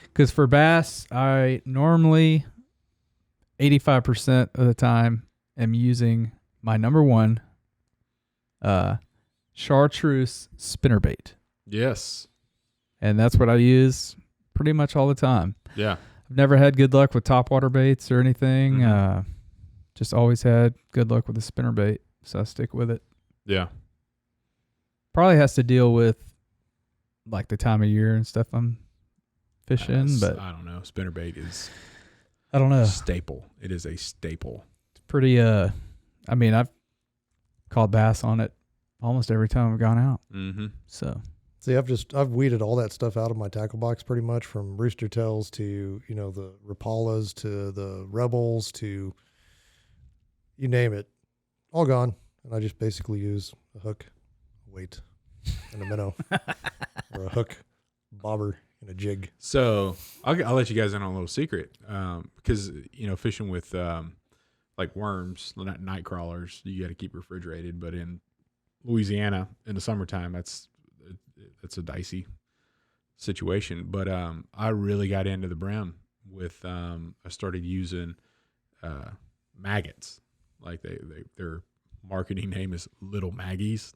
[SPEAKER 3] Because for bass, I normally 85% of the time am using my number one chartreuse spinnerbait.
[SPEAKER 2] Yes.
[SPEAKER 3] And that's what I use pretty much all the time.
[SPEAKER 2] Yeah.
[SPEAKER 3] I've never had good luck with topwater baits or anything.
[SPEAKER 2] Mhm.
[SPEAKER 3] Just always had good luck with the spinnerbait, so I stick with it.
[SPEAKER 2] Yeah.
[SPEAKER 3] Probably has to deal with like the time of year and stuff I'm fishing, but
[SPEAKER 2] I don't know. Spinnerbait is
[SPEAKER 3] I don't know.
[SPEAKER 2] a staple. It is a staple.
[SPEAKER 3] It's pretty. I mean, I've caught bass on it almost every time I've gone out.
[SPEAKER 2] Mm-hmm.
[SPEAKER 3] So
[SPEAKER 1] See, I've weeded all that stuff out of my tackle box pretty much, from rooster tails to the Rapalas to the Rebels to you name it, all gone. And I just basically use a hook, a weight, and a minnow, or a hook, bobber, and a jig.
[SPEAKER 2] So I'll let you guys in on a little secret, because fishing with like worms, not night crawlers, you got to keep refrigerated. But in Louisiana in the summertime, that's a dicey situation. But I really got into the brim with I started using maggots. Like their marketing name is Little Maggies.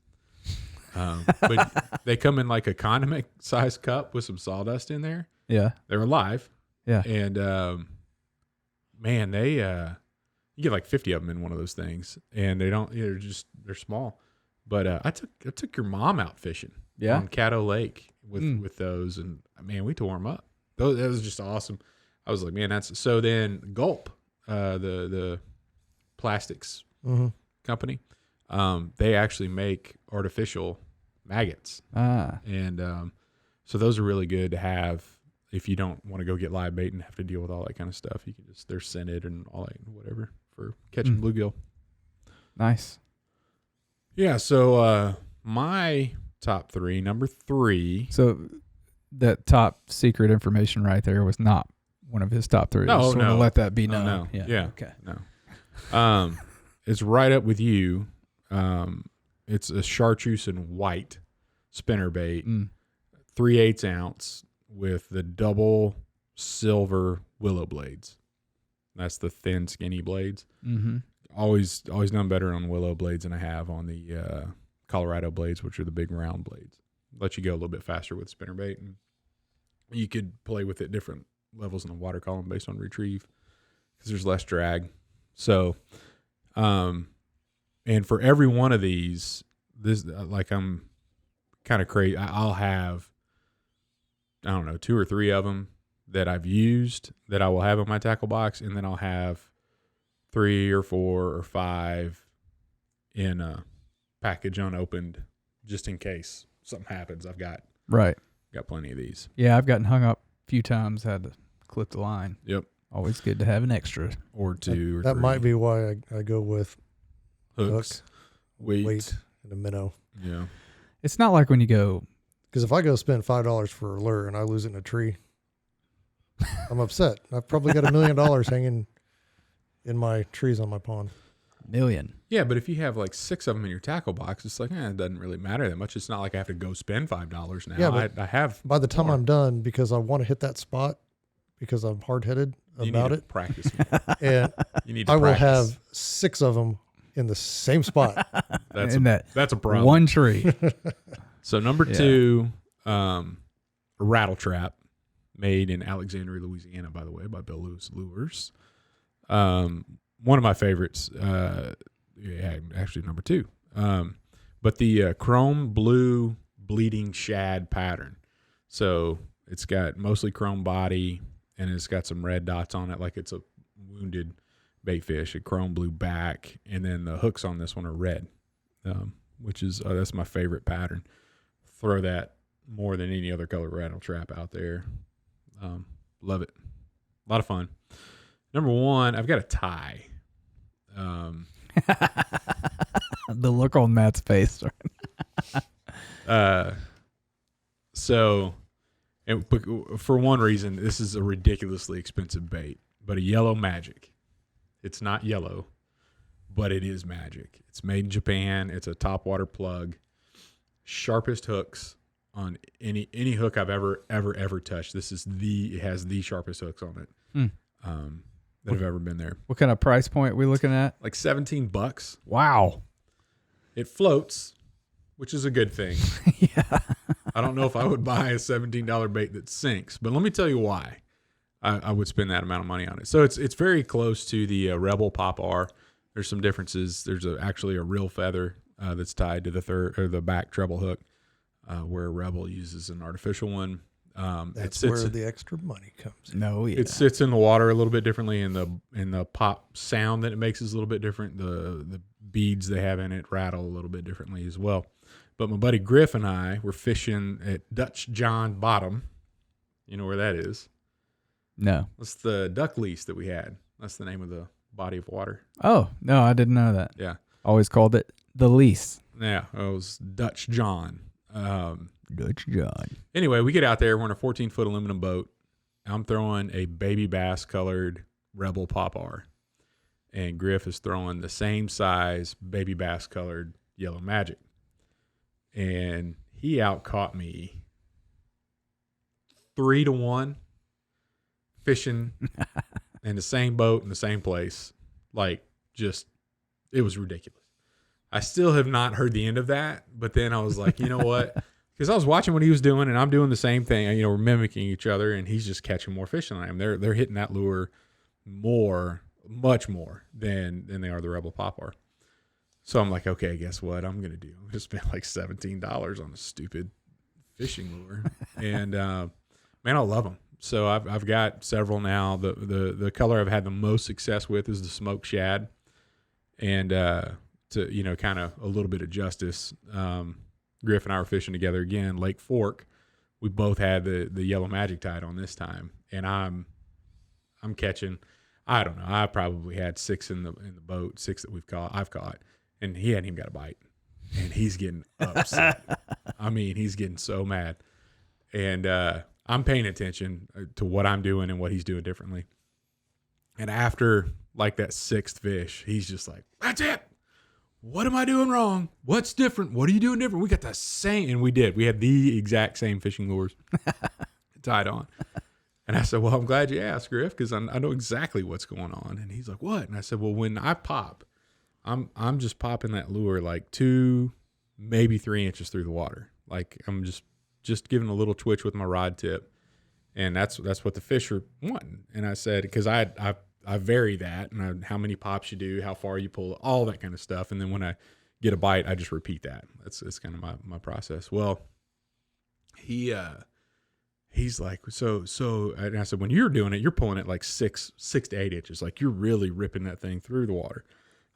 [SPEAKER 2] But they come in like a condiment size cup with some sawdust in there.
[SPEAKER 3] yeah,
[SPEAKER 2] They're alive.
[SPEAKER 3] yeah.
[SPEAKER 2] And man, they you get like 50 of them in one of those things, and they're small. But I took your mom out fishing on Caddo Lake with those, and man, we tore them up. That was just awesome. I was like, man, that's so. Then Gulp, the plastics company, they actually make artificial maggots, and so those are really good to have if you don't want to go get live bait and have to deal with all that kind of stuff. You can they're scented and all that whatever for catching bluegill.
[SPEAKER 3] Nice.
[SPEAKER 2] Yeah. So my top 3, number 3.
[SPEAKER 3] So that top secret information right there was not one of his top 3.
[SPEAKER 2] No,
[SPEAKER 3] I just want to let that be
[SPEAKER 2] Oh,
[SPEAKER 3] known.
[SPEAKER 2] no. Yeah.
[SPEAKER 3] Okay.
[SPEAKER 2] No. It's right up with you. It's a chartreuse and white spinnerbait, 3/8 ounce with the double silver willow blades. That's the thin, skinny blades.
[SPEAKER 3] Mm-hmm.
[SPEAKER 2] Always done better on willow blades than I have on the Colorado blades, which are the big round blades. Let you go a little bit faster with spinnerbait, and you could play with it different levels in the water column based on retrieve because there's less drag. So, and for every one of these, this like I'm kind of crazy. I'll have, I don't know, 2 or 3 of them that I've used that I will have in my tackle box, and then I'll have 3 or 4 or 5 in a package unopened just in case something happens. I've got plenty of these.
[SPEAKER 3] Yeah, I've gotten hung up a few times, had to clip the line.
[SPEAKER 2] Yep.
[SPEAKER 3] Always good to have an extra.
[SPEAKER 2] Or 2 or 3.
[SPEAKER 1] That might be why I go with
[SPEAKER 2] hooks,
[SPEAKER 1] weight, and a minnow.
[SPEAKER 2] Yeah.
[SPEAKER 3] It's not like when you go,
[SPEAKER 1] Because if I go spend $5 for a lure and I lose it in a tree, I'm upset. I've probably got $1 million hanging in my trees on my pond.
[SPEAKER 3] million.
[SPEAKER 2] Yeah, but if you have like 6 of them in your tackle box, it's like, it doesn't really matter that much. It's not like I have to go spend $5 now.
[SPEAKER 1] Yeah, but
[SPEAKER 2] I have.
[SPEAKER 1] By the time
[SPEAKER 2] more.
[SPEAKER 1] I'm done, because I want to hit that spot, because I'm hard-headed
[SPEAKER 2] You
[SPEAKER 1] about
[SPEAKER 2] need to
[SPEAKER 1] it,
[SPEAKER 2] practice more.
[SPEAKER 1] and
[SPEAKER 2] You need to
[SPEAKER 1] I will
[SPEAKER 2] practice.
[SPEAKER 1] have 6 of them in the same spot.
[SPEAKER 2] That's
[SPEAKER 3] in that
[SPEAKER 2] that's a problem.
[SPEAKER 3] one tree.
[SPEAKER 2] So number 2, a rattle trap made in Alexandria, Louisiana, by the way, by Bill Lewis Lures. One of my favorites, actually number 2. But the chrome blue bleeding shad pattern. So it's got mostly chrome body, and it's got some red dots on it like it's a wounded bait fish, a chrome blue back, and then the hooks on this one are red. which is that's my favorite pattern. Throw that more than any other color rattle trap out there. Love it. A lot of fun. Number one, I've got a tie.
[SPEAKER 3] The look on Matt's face.
[SPEAKER 2] So, and for one reason, this is a ridiculously expensive bait, but a yellow magic. It's not yellow, but it is magic. It's made in Japan. It's a topwater plug. Sharpest hooks on any hook I've ever touched. It has the sharpest hooks on it that have ever been there.
[SPEAKER 3] What kind of price point we looking at?
[SPEAKER 2] Like $17.
[SPEAKER 3] Wow.
[SPEAKER 2] It floats, which is a good thing.
[SPEAKER 3] Yeah.
[SPEAKER 2] I don't know if I would buy a $17 bait that sinks, but let me tell you why I would spend that amount of money on it. So it's very close to the Rebel Pop R. There's some differences. There's actually a real feather that's tied to the back treble hook, where Rebel uses an artificial one.
[SPEAKER 1] That's where the extra money comes in.
[SPEAKER 3] No, yeah.
[SPEAKER 2] It sits in the water a little bit differently, and the pop sound that it makes is a little bit different. The beads they have in it rattle a little bit differently as well. But my buddy Griff and I were fishing at Dutch John Bottom. You know where that is?
[SPEAKER 3] No.
[SPEAKER 2] That's the duck lease that we had. That's the name of the body of water.
[SPEAKER 3] Oh, no, I didn't know that.
[SPEAKER 2] Yeah.
[SPEAKER 3] Always called it the lease.
[SPEAKER 2] Yeah, it was Dutch John.
[SPEAKER 3] Dutch John.
[SPEAKER 2] Anyway, we get out there. We're in a 14-foot aluminum boat. I'm throwing a baby bass colored Rebel Pop R. And Griff is throwing the same size baby bass colored Yellow Magic. And he outcaught me 3-1 fishing in the same boat in the same place. Like, just, it was ridiculous. I still have not heard the end of that, but then I was like, you know what? Because I was watching what he was doing, and I'm doing the same thing. You know, we're mimicking each other, and he's just catching more fish than I am. They're hitting that lure much more than they are the Rebel Pop R. So I'm like, okay, guess what I'm going to do? I'm going to spend like $17 on a stupid fishing lure. And, man, I love them. So I've got several now. The color I've had the most success with is the smoked shad. And to, you know, kind of a little bit of justice, Griff and I were fishing together again, Lake Fork. We both had the Yellow Magic tied on this time. And I'm catching, I don't know, I probably had 6 in the boat, 6 that I've caught. And he hadn't even got a bite. And he's getting upset. I mean, he's getting so mad. And I'm paying attention to what I'm doing and what he's doing differently. And after, like, that 6th fish, he's just like, that's it. What am I doing wrong? What's different? What are you doing different? We got the same. And we did. We had the exact same fishing lures tied on. And I said, well, I'm glad you asked, Griff, because I know exactly what's going on. And he's like, what? And I said, well, when I pop, I'm just popping that lure like 2, maybe 3 inches through the water. Like, I'm just giving a little twitch with my rod tip. And that's what the fish are wanting. And I said, because I vary that, and how many pops you do, how far you pull, all that kind of stuff. And then when I get a bite, I just repeat that. That's kind of my process. Well, he's like, so, and I said, when you're doing it, you're pulling it like 6 to 8 inches. Like, you're really ripping that thing through the water.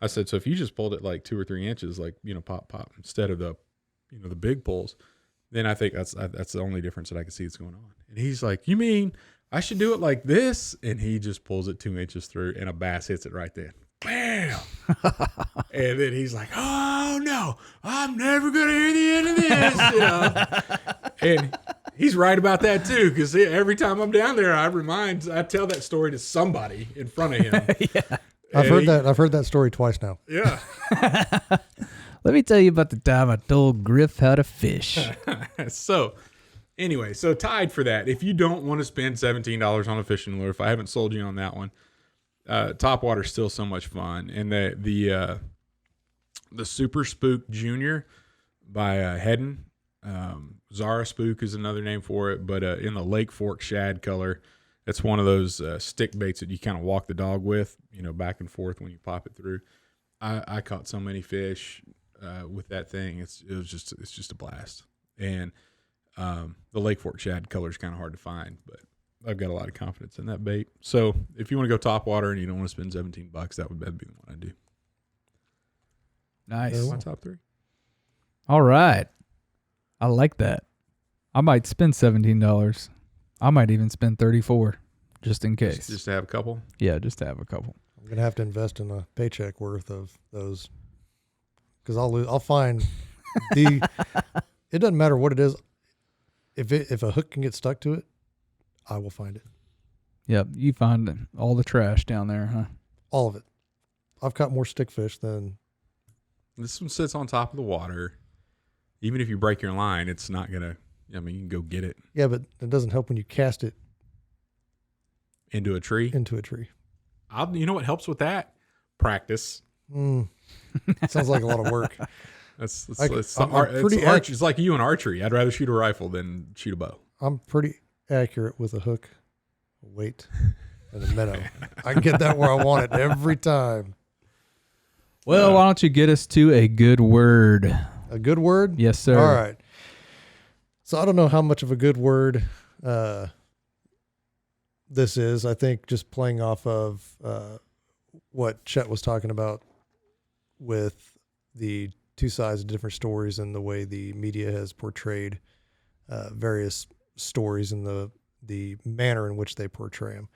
[SPEAKER 2] I said, so if you just pulled it like 2 or 3 inches, like, you know, pop, instead of the, you know, the big pulls, then I think that's the only difference that I can see that's going on. And he's like, you mean I should do it like this? And he just pulls it 2 inches through, and a bass hits it right then. Bam! And then he's like, oh no, I'm never going to hear the end of this, you know? And he's right about that too, because every time I'm down there, I tell that story to somebody in front of him.
[SPEAKER 3] Yeah.
[SPEAKER 1] I've heard that story twice now.
[SPEAKER 2] Yeah.
[SPEAKER 3] Let me tell you about the time I told Griff how to fish.
[SPEAKER 2] So anyway, so tied for that. If you don't want to spend $17 on a fishing lure, if I haven't sold you on that one, topwater is still so much fun. And the Super Spook Jr. by Heddon, Zara Spook is another name for it, but in the Lake Fork shad color. It's one of those stick baits that you kind of walk the dog with, you know, back and forth when you pop it through. I caught so many fish with that thing. It's just a blast. And the Lake Fork shad color is kind of hard to find, but I've got a lot of confidence in that bait. So if you want to go topwater and you don't want to spend $17, that would be the one I do.
[SPEAKER 3] Nice.
[SPEAKER 2] That's my top 3.
[SPEAKER 3] All right. I like that. I might spend $17. I might even spend $34 just in case.
[SPEAKER 2] Just to have a couple?
[SPEAKER 3] Yeah, just to have a couple.
[SPEAKER 1] I'm going to have to invest in a paycheck worth of those because I'll find it doesn't matter what it is. If a hook can get stuck to it, I will find it.
[SPEAKER 3] Yep. You find all the trash down there, huh?
[SPEAKER 1] All of it. I've caught more stickfish than.
[SPEAKER 2] This one sits on top of the water. Even if you break your line, it's not going to, I mean, you can go get it.
[SPEAKER 1] Yeah, but it doesn't help when you cast it
[SPEAKER 2] Into a tree?
[SPEAKER 1] into a tree.
[SPEAKER 2] You know what helps with that? Practice.
[SPEAKER 1] Sounds like a lot of work.
[SPEAKER 2] It's like you and archery. I'd rather shoot a rifle than shoot a bow.
[SPEAKER 1] I'm pretty accurate with a hook, a weight, and a minnow. I can get that where I want it every time.
[SPEAKER 3] Well, why don't you get us to a good word?
[SPEAKER 1] A good word?
[SPEAKER 3] Yes, sir.
[SPEAKER 1] All right. So I don't know how much of a good word this is. I think just playing off of what Chet was talking about with the two sides of different stories and the way the media has portrayed various stories and the manner in which they portray them.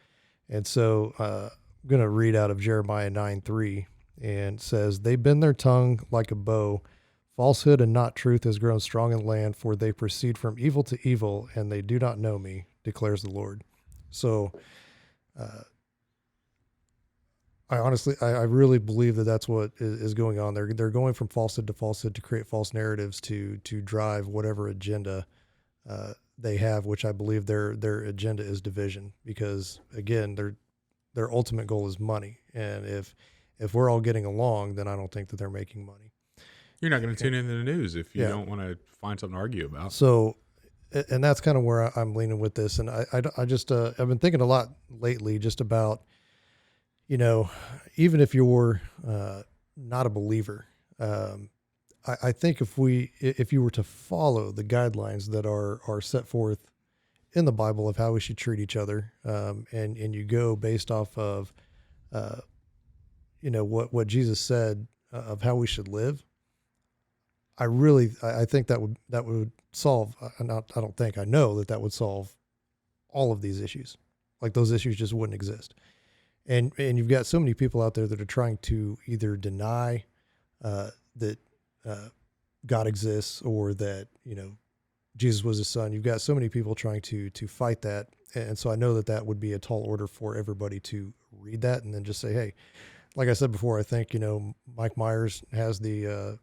[SPEAKER 1] And so I'm going to read out of Jeremiah 9:3, and it says, "They bend their tongue like a bow. Falsehood and not truth has grown strong in the land, for they proceed from evil to evil, and they do not know me, declares the Lord." So I really believe that that's what is going on. They're going from falsehood to create false narratives to drive whatever agenda they have, which I believe their agenda is division, because again, their ultimate goal is money. And if we're all getting along, then I don't think that they're making money.
[SPEAKER 2] You're not going to tune into the news if you don't want to find something to argue about.
[SPEAKER 1] So, and that's kind of where I'm leaning with this. And I just, I've been thinking a lot lately just about, you know, even if you're not a believer, I think if you were to follow the guidelines that are set forth in the Bible of how we should treat each other, and you go based off of, you know, what Jesus said of how we should live, I think that would solve. I know that would solve all of these issues. Like those issues just wouldn't exist. And you've got so many people out there that are trying to either deny that God exists or that, you know, Jesus was his son. You've got so many people trying to fight that. And so I know that would be a tall order for everybody to read that and then just say, hey, like I said before, I think, you know, Mike Myers has the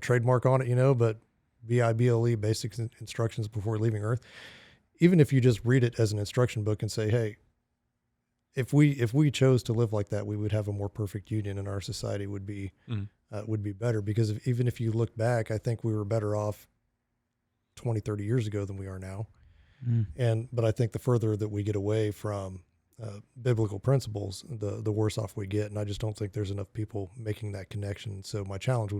[SPEAKER 1] trademark on it, you know, but BIBLE, basic instructions before leaving Earth. Even if you just read it as an instruction book and say, hey, if we chose to live like that, we would have a more perfect union, and our society would be better. Because even if you look back, I think we were better off 20, 30 years ago than we are now. But I think the further that we get away from biblical principles, the worse off we get. And I just don't think there's enough people making that connection. So my challenge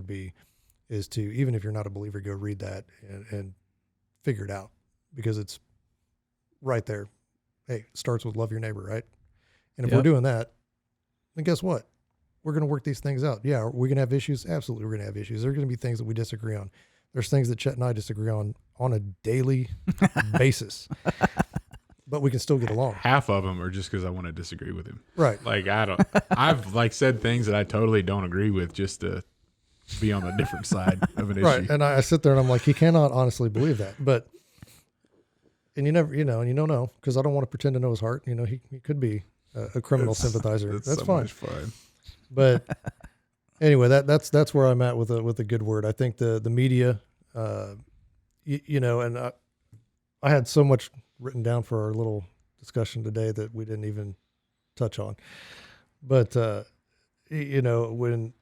[SPEAKER 1] is to, even if you're not a believer, go read that and figure it out, because it's right there. Hey, it starts with love your neighbor, right? And if we're doing that, then guess what? We're going to work these things out. Yeah, we're going to have issues. Absolutely, we're going to have issues. There are going to be things that we disagree on. There's things that Chet and I disagree on a daily basis, but we can still get along.
[SPEAKER 2] Half of them are just because I want to disagree with him.
[SPEAKER 1] Right.
[SPEAKER 2] Like I've like said things that I totally don't agree with just to be on a different side of an issue.
[SPEAKER 1] Right. And I sit there and I'm like, he cannot honestly believe that. But, and you never, you know, and you don't know, because I don't want to pretend to know his heart. You know, he could be a criminal sympathizer. That's so fine.
[SPEAKER 2] Much fun.
[SPEAKER 1] But anyway, that's where I'm at with a good word. I think the media, you know, and I had so much written down for our little discussion today that we didn't even touch on. But, you know, when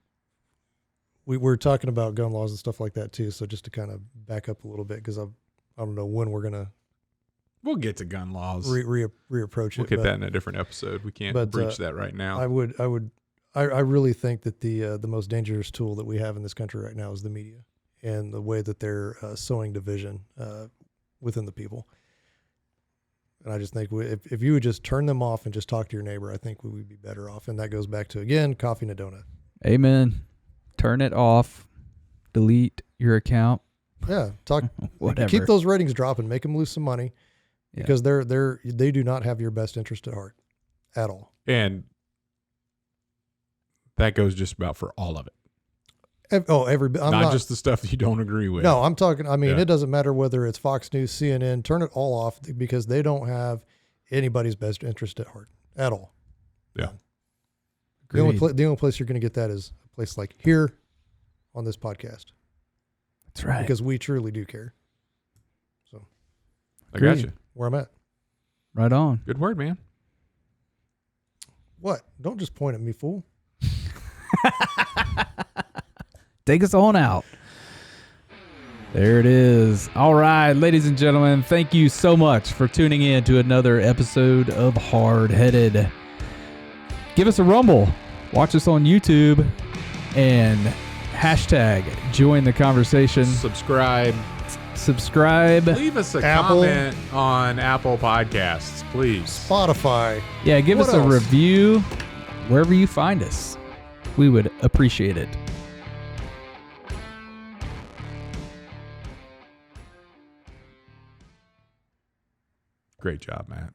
[SPEAKER 1] we were talking about gun laws and stuff like that too. So just to kind of back up a little bit, because I don't know when we're going to.
[SPEAKER 2] We'll get to gun laws.
[SPEAKER 1] Reapproach it.
[SPEAKER 2] We'll get that in a different episode. We can't breach that right now.
[SPEAKER 1] I really think that the most dangerous tool that we have in this country right now is the media and the way that they're sowing division within the people. And I just think if you would just turn them off and just talk to your neighbor, I think we would be better off. And that goes back to, again, coffee and a donut.
[SPEAKER 3] Amen. Turn it off. Delete your account.
[SPEAKER 1] Yeah,
[SPEAKER 3] Whatever.
[SPEAKER 1] keep those ratings dropping, make them lose some money, because they do not have your best interest at heart at all.
[SPEAKER 2] And that goes just about for all of it.
[SPEAKER 1] Not
[SPEAKER 2] just the stuff that you don't agree with.
[SPEAKER 1] No, I'm talking. I mean, it doesn't matter whether it's Fox News, CNN. Turn it all off because they don't have anybody's best interest at heart at all.
[SPEAKER 2] Yeah.
[SPEAKER 1] The only place you're going to get that is a place like here on this podcast.
[SPEAKER 3] That's right.
[SPEAKER 1] Because we truly do care. So
[SPEAKER 2] I got you.
[SPEAKER 1] Where I'm at.
[SPEAKER 3] Right on.
[SPEAKER 2] Good word, man.
[SPEAKER 1] What? Don't just point at me, fool.
[SPEAKER 3] Take us on out. There it is. All right, ladies and gentlemen, thank you so much for tuning in to another episode of Hardheaded. Give us a rumble. Watch us on YouTube and hashtag join the conversation.
[SPEAKER 2] Subscribe.
[SPEAKER 3] Leave
[SPEAKER 2] us a comment on Apple Podcasts, please.
[SPEAKER 1] Spotify.
[SPEAKER 3] Yeah, give
[SPEAKER 1] What
[SPEAKER 3] us a
[SPEAKER 1] else?
[SPEAKER 3] review wherever you find us. We would appreciate it.
[SPEAKER 2] Great job, Matt.